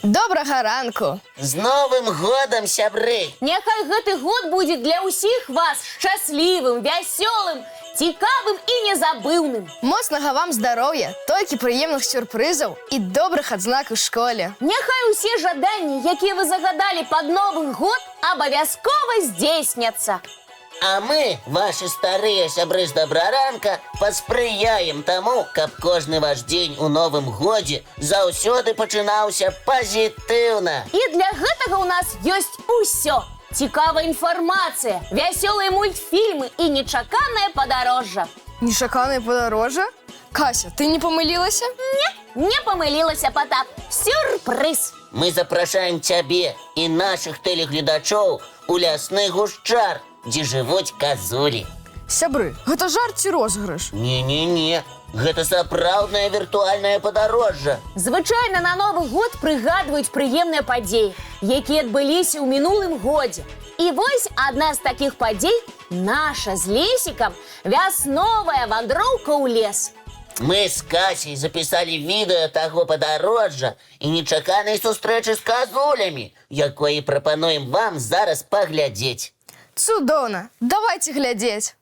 Добрага ранку! З Новым годом, сябры! Няхай гэты год будзе для ўсіх вас шчаслівым, вясёлым, цікавым і незабыўным. Моцнага вам здароўя, толькі прыемных сюрпрызаў і добрых адзнак у школе. Няхай усе жаданні, якія вы загадалі пад Новым год, абавязкова здзейсняцца. А мы, ваши старыя сябры з добраранка, паспрыяем таму, каб кожны ваш дзень у Новым годзе заўсёды пачынаўся пазітыўна. І для гэтага ў нас ёсць усё. Цікавая інфармацыя, вясёлыя мультфільмы і нечаканае падарожжа. Нечаканае падарожжа? Кася, ты не памылілася? Не памылілася, Потап. Сюрпрыз. Мы запрашаем цябе і нашых тэлегледачоў у лясны гушчар, дзе жывуць казулі. Сябры, гэта жарт ці розыгрыш? Не-не-не, гэта сапраўднае віртуальнае падарожжа. Звычайна на Новы год прыгадваюць прыемныя падзеі, якія адбыліся ў мінулым годзе. І вось адна з такіх падзей – наша з Лесікам вясновая вандроўка ў лес. Мы з Касей запісалі відэо таго падарожжа і нечаканай сустрэчы з казулямі, якое прапануем вам зараз паглядзець. Цудоўна, давайте глядзець.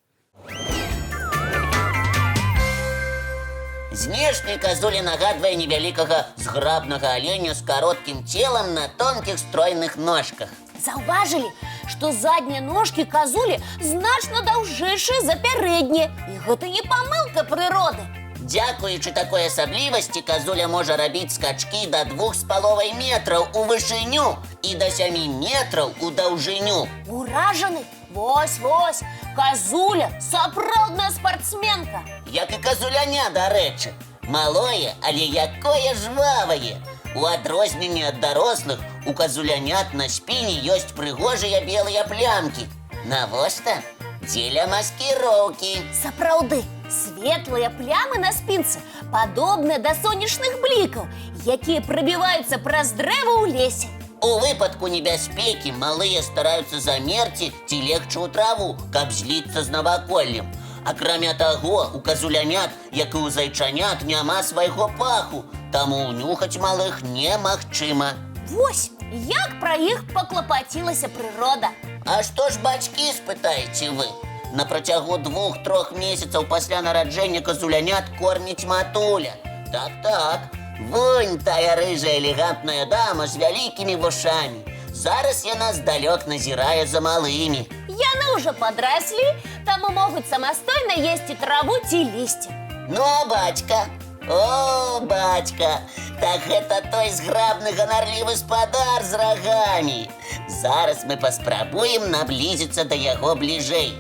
Знешне казуля нагадвае невялікага зграбнага аленя з кароткім целам на тонкіх стройных ножках. Заўважылі, што заднія ножкі казулі значна даўжэйшыя за пярэднія. І гэта не памылка прыроды. Дзякуючы такой асаблівасці казуля можа рабіць скачкі да 2,5 метраў у вышыню і да 7 метраў у даўжыню. Уражаны? Вось-вось, казуля сапраўдная спартсменка. Як і казуляня, дарэчы. Малое, але якое жвавае. У адрозненне ад дарослых, у казулянят на спіне ёсць прыгожыя белыя плямкі. Навошта? Дзеля маскіроўкі. Сапраўды, светлыя плямы на спінцы падобныя да сонечных блікаў, якія прабіваюцца праз дрэва ў лесе. У выпадку небяспекі малыя стараюцца замерці ці легчы ў траву, каб зліцца з наваколлем. Акрамя таго, у казулянят, як і ў зайчанят, няма свайго паху, таму ўнюхаць малых немагчыма. Вось, як пра іх паклапацілася прырода. А што ж бацькі, спытаеце вы? На працягу 2-3 месяцаў пасля нараджэння казулянят корміць матуля. Так-так, вунь тая рыжая элегантная дама з вялікімі вушамі. Зараз яна здалёк назірае за малымі. Яны ўжо падраслі, таму могуць самастойна есці траву ці лісце. Ну, бацька, о, бацька, так гэта той зграбны ганарлівы спадар з рагамі. Зараз мы паспрабуем наблізіцца да яго бліжэй.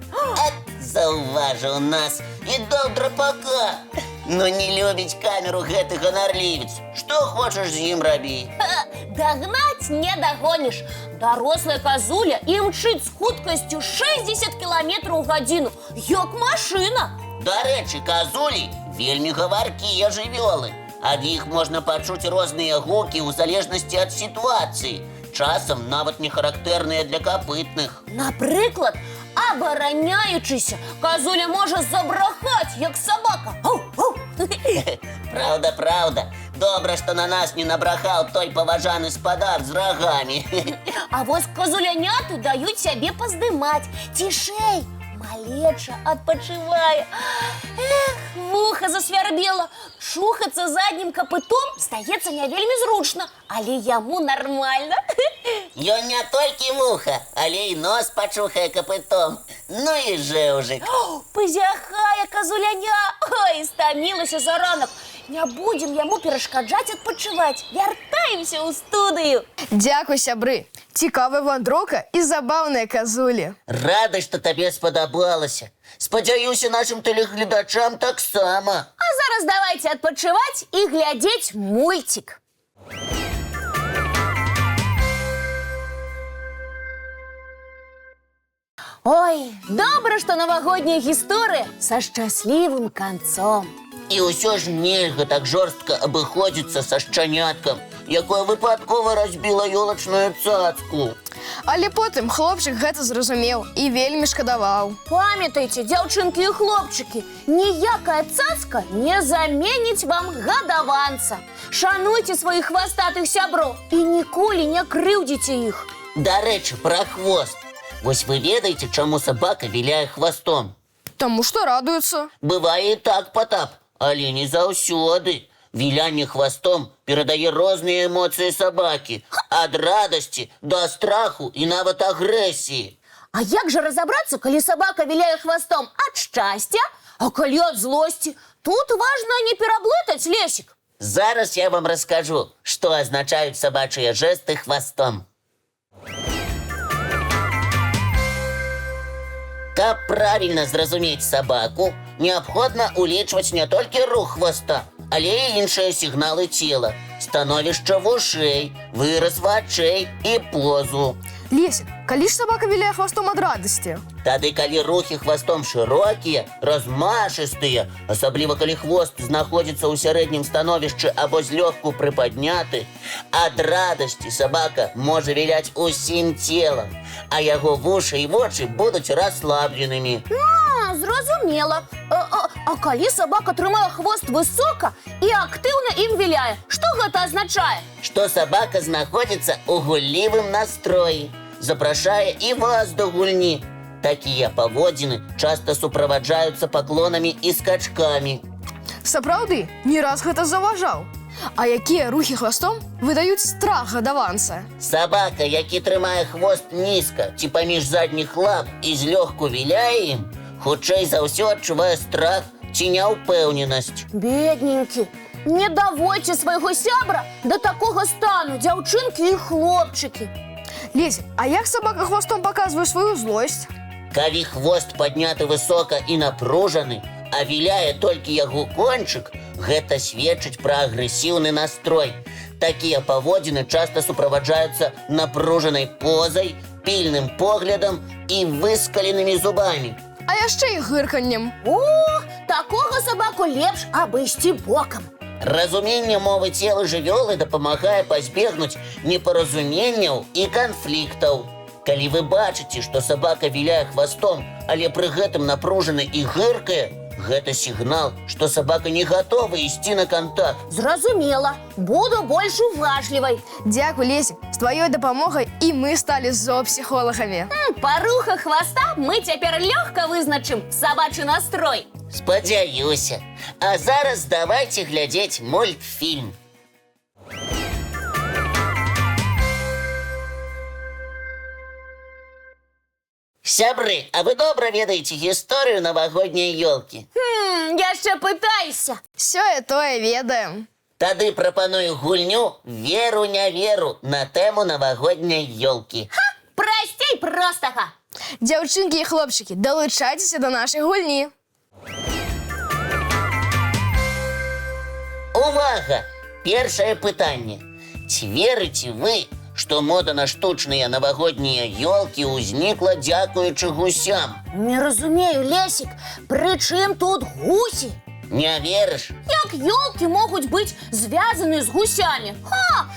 Ат, заўважыў нас і даў драпака. Ну не любіць камеру гэты ганарлівец. Што хочаш з ім рабі? Дагнаць не дагоніш. Дарослая казуля імчыць з хуткасцю 60 км ў гадзіну, як машына. Дарэчы, казулі вельмі гаваркія жывёлы. Ад іх можна пачуць розныя гукі ў залежнасці ад сітуацыі. Часам нават не характэрныя для капытных. Напрыклад, абараняючыся, казуля можа забрахаць, як сабака. Ау-ау! Праўда. Добра, што на нас не набрахаў той паважаны спадар з рагамі. А вось казуляняты даюць сябе паздымаць. Цішэй, малеча адпачывае. Эх, вуха засвярбела. Шухацца заднім капытом, здаецца, не вельмі зручна, але яму нармальна. Ён не толькі вуха, але і нос пачухае капытом. Ну і жэўжык. Пазяхае казуляня. Ой, стамілася за ранак. Не будзем яму перашкаджаць адпачываць. Вяртаемся ў студыю. Дзякуй, сябры. Цікавая вандроўка і забаўныя казулі. Рады, што табе спадабалася. Спадзяюся, нашым тэлегледачам таксама. А зараз давайте адпачываць і глядзець мульцік. Ой, добра, што навагодняя гісторыя са шчаслівым канцом. І ўсё ж нельга так жорстка абыходзіцца са шчаняткам, якое выпадкова разбіла ёлачную цацку. Але потым хлопчык гэта зразумеў і вельмі шкадаваў. Памятайте, дзяўчынкі і хлопчыкі, ніякая цацка не заменіць вам гадаванца. Шануйте сваіх хвастатых сяброў і ніколі не крыўдзіце іх. Дарэчы, пра хвост. Вось вы ведаеце, чаму сабака віляе хвастом? Таму што радуецца. Бывае і так, Потап, але не заўсёды. Вілянне хвастом перадае розныя эмоцыі сабакі. Ад радасці да страху і нават агрэсіі. А як жа разабрацца, калі сабака віляе хвастом ад шчасця, а калі ад злосці? Тут важна не пераблытаць, Лесік. Зараз я вам раскажу, што азначаюць сабачыя жэсты хвастом. Каб правільна зразумець сабаку, неабходна улічваць не толькі рух хваста, але і іншыя сігналы цела, становішча вушэй, выраз вачэй і позу. Лесік, калі ж сабака віляе хвастом ад радасці? Тады, калі рухі хвастом шырокія, размашыстыя, асабліва калі хвост знаходзіцца ў сярэднім становішчы або злёгку прыпадняты, ад радасці сабака можа віляць усім целам, а яго вушы і вочы будуць расслабленымі. Зразумела. А калі сабака трымае хвост высока і актыўна ім віляе, што гэта азначае? Што сабака знаходзіцца ў гуллівым настроі, запрашае і вас да гульні. Такія паводзіны часта суправаджаюцца паклонамі і скачкамі. Сапраўды, не раз гэта заўважаў. А якія рухі хвастом выдаюць страх гадаванца? Сабака, які трымае хвост нізка ці паміж задніх лап і злёгку віляе ім, хутчэй за ўсё адчувае страх ці няўпэўненасць. Бедненькі, не даводзьце свайго сябра да такога стану, дзяўчынкі і хлопчыкі. Лесік, а як сабака хвастом паказвае сваю злосць? Калі хвост падняты высока і напружаны, а віляе толькі яго кончык, гэта сведчыць пра агрэсіўны настрой. Такія паводзіны часта суправаджаюцца напружанай позай, пільным поглядам і выскаленымі зубамі. А яшчэ і гырканнем. О, такога сабаку лепш абысці бокам. Разуменне мовы цела жывёлы дапамагае пазбегнуць непаразуменняў і канфліктаў. Калі вы бачыце, што сабака віляе хвастом, але пры гэтым напружаны і гыркае, гэта сігнал, што сабака не гатова ісці на кантакт. Зразумела, буду больш уважлівай. Дзякуй, Лесік, з тваёй дапамогай і мы сталі зоопсіхолагамі. Па рухах хваста мы цяпер лёгка вызначым сабачы настрой. Спадзяюся. А зараз давайце глядзець мультфільм. Сябры, а вы добра ведаеце гісторыю навагодняй ёлкі? Яшчэ пытайся. Сёе-тое ведаем. Тады прапаную гульню «Веру-не веру» на тэму навагодняй ёлкі. Прасцей простага. Дзяўчынкі і хлопчыкі, далучайцеся да нашай гульні. Увага! Першае пытанне. Ці верыце вы, што мода на штучныя навагоднія ёлкі ўзнікла дзякуючы гусям? Не разумею, Лесік, пры чым тут гусі? Не верыш? Як ёлкі могуць быць звязаны з гусямі?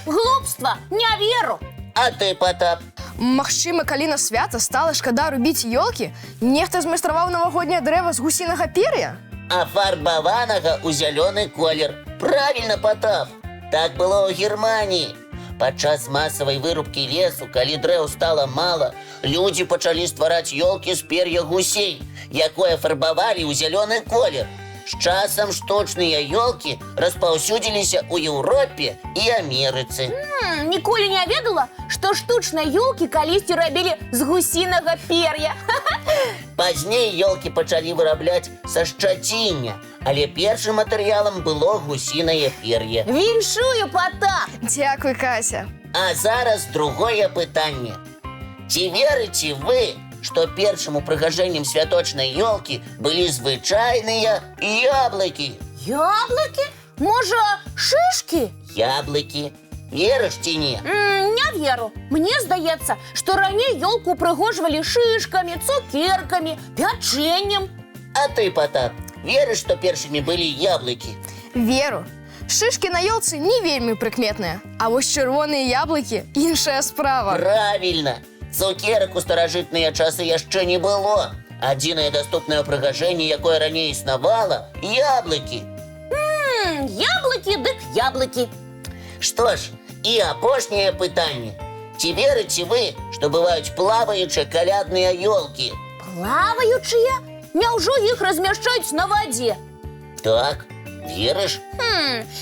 Глупства, не веру. А ты, Потап? Магчыма, калі на свята стала шкада рубіць ёлкі, нехта змайстраваў навагодняе дрэва з гусінага пер'я? А фарбаванага ў зялёны колер. Правільна, Потап. Так было ў Германіі. Падчас масавай вырубкі лесу, калі дрэў стала мала, людзі пачалі ствараць ёлкі з пер'я гусей, якое фарбавалі ў зялёны колер. З часам штучныя ёлкі распаўсюдзіліся ў Еўропе і Амерыцы. Ніколі не ведала, што штучныя ёлкі калісьці рабілі з гусінага пер'я. Пазней ёлкі пачалі вырабляць са шчаціння, але першым матэрыялам было гусінае пер'е. Віншую, Потап! Дзякуй, Кася. А зараз другое пытанне. Ці верыце вы, што першым упрыгажэннем святочнай ёлкі былі звычайныя яблыкі? Яблыкі? Можа, шышкі? Яблыкі. Верыш ці не? Не веру. Мне здаецца, што раней ёлку упрыгожвалі шышкамі, цукеркамі, пячэннем. А ты, Потап, верыш, што першымі былі яблыкі? Веру. Шышкі на ёлцы не вельмі прыкметныя, а вось чырвоныя яблыкі – іншая справа. Правільна. Цукерак у старажытныя часы яшчэ не было. Адзінае даступнае ўпрыгажэнне, якое раней існавала – яблыкі. Яблыкі дык яблыкі. Што ж, і апошняе пытанне. Ці верыце вы, што бываюць плаваючыя калядныя ёлкі? Плаваючыя? Няўжо іх размяшчаюць на вадзе? Так, верыш?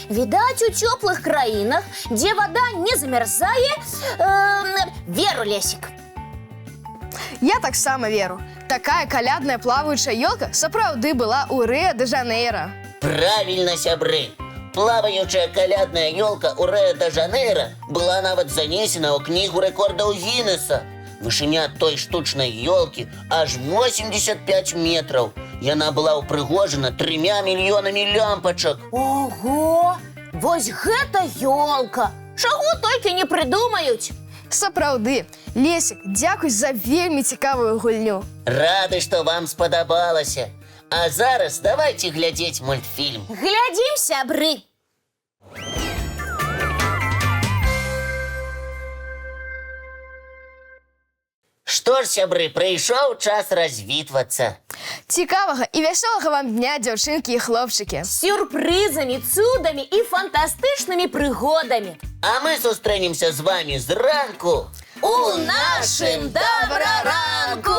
Відаць, у цёплых краінах, дзе вада не замярзае, веру, Лесік. Я таксама веру. Такая калядная плаваючая ёлка сапраўды была ў Рыа-де-Жанейра. Правильно, сябры. Плаваючая калядная ёлка ў Рыа-де-Жанейра была нават занесена ў кнігу рэкордаў Гіннеса. Вышыня той штучнай ёлкі аж 85 метраў. Яна была ўпрыгожана 3 мільёнамі лямпачак. Ого! Вось гэта ёлка! Чаго толькі не прыдумаюць! Сапраўды. Лесік, дзякуй за вельмі цікавую гульню. Рады, што вам спадабалася. А зараз давайте глядзець мультфільм. Глядзім, сябры! Што ж, сябры, прыйшоў час развітвацца. Цікавага і вясёлага вам дня, дзяўчынкі і хлопчыкі. З сюрпрызамі, цудамі і фантастычнымі прыгодамі. А мы сустрэнемся з вамі зранку У нашым добраранку!